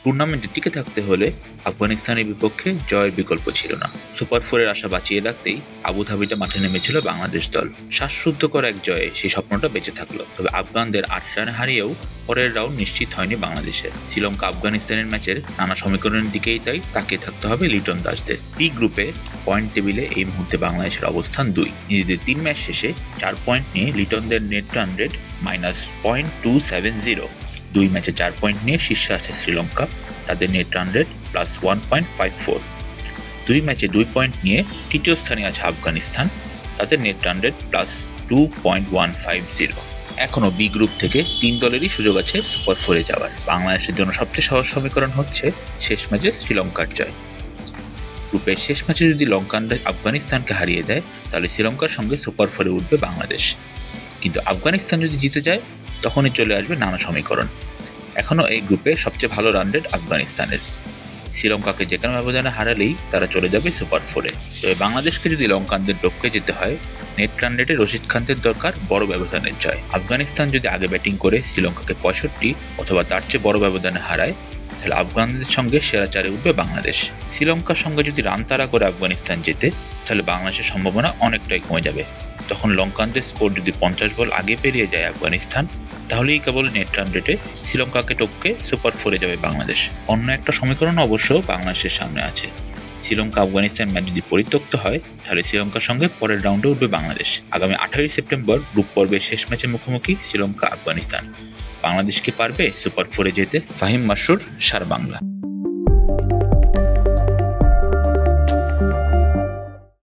টুর্নামেন্টে টিকে থাকতে হলে আফগানিস্তানের বিপক্ষে জয়ের বিকল্প ছিল না। সুপার ফোরের আশা বাঁচিয়ে রাখতেই আবুধাবিতে মাঠে নেমেছিল বাংলাদেশ দল। শ্বাসরুদ্ধকর এক জয়ে সেই স্বপ্নটা বেঁচে থাকলো। তবে আফগানদের ৮ রানে হারিয়েও পরের রাউন্ড নিশ্চিত হয়নি বাংলাদেশের। শ্রীলঙ্কা আফগানিস্তানের ম্যাচের নানা সমীকরণের দিকেই তাই তাকিয়ে থাকতে হবে লিটন দাসদের। বি গ্রুপে পয়েন্ট টেবিলে এই মুহূর্তে বাংলাদেশের অবস্থান 2। নিজেদের 3 ম্যাচ শেষে 4 পয়েন্ট নিয়ে লিটনদের নেট রান রেট -0.270। 2 ম্যাচে 4 পয়েন্ট নিয়ে শীর্ষে আছে শ্রীলঙ্কা, তাদের নেট রান রেট +1.54। 2 ম্যাচে 2 পয়েন্ট নিয়ে তৃতীয় স্থানে আছে আফগানিস্তান, তাদের নেট রান রেট +2.150। এখনও বি গ্রুপ থেকে 3 দলেরই সুযোগ আছে সুপার ফোরে যাওয়ার। বাংলাদেশের জন্য সবচেয়ে সহজ সমীকরণ হচ্ছে শেষ ম্যাচে শ্রীলঙ্কার জয়। গ্রুপের শেষ ম্যাচে যদি লঙ্কানরা আফগানিস্তানকে হারিয়ে দেয় তাহলে শ্রীলঙ্কার সঙ্গে সুপার ফোরে উঠবে বাংলাদেশ। কিন্তু আফগানিস্তান যদি জিতে যায় তখনই চলে আসবে নানা সমীকরণ। এখনও এই গ্রুপে সবচেয়ে ভালো রান রেট আফগানিস্তানের। শ্রীলঙ্কাকে যে কোনো ব্যবধানে হারালেই তারা চলে যাবে সুপার ফোরে। তবে বাংলাদেশকে যদি লঙ্কানদের টপকে যেতে হয় নেট রান রেটে রশিদ খানদের দরকার বড় ব্যবধানের জয়। আফগানিস্তান যদি আগে ব্যাটিং করে শ্রীলঙ্কাকে 65 অথবা তার চেয়ে বড় ব্যবধানে হারায় তাহলে আফগানদের সঙ্গে সেরা 4-এ উঠবে বাংলাদেশ। শ্রীলঙ্কার সঙ্গে যদি রান তাড়া করে আফগানিস্তান জেতে তাহলে বাংলাদেশের সম্ভাবনা অনেকটাই কমে যাবে। তখন লঙ্কানদের স্কোর যদি 50 বল আগে পেরিয়ে যায় আফগানিস্তান তাহলেই কেবল নেট রান রেটে শ্রীলঙ্কাকে টপকে সুপার ফোরে যাবে বাংলাদেশ। অন্য একটা সমীকরণ অবশ্য বাংলাদেশের সামনে আছে। শ্রীলঙ্কা আফগানিস্তান ম্যাচ যদি পরিত্যক্ত হয় তাহলে শ্রীলঙ্কার সঙ্গে পরের রাউন্ডে উঠবে বাংলাদেশ। আগামী 28 সেপ্টেম্বর গ্রুপ পর্বের শেষ ম্যাচের মুখোমুখি শ্রীলঙ্কা আফগানিস্তান। বাংলাদেশ কি পারবে সুপার ফোরে যেতে? ফাহিম মাসরুর, সার বাংলা।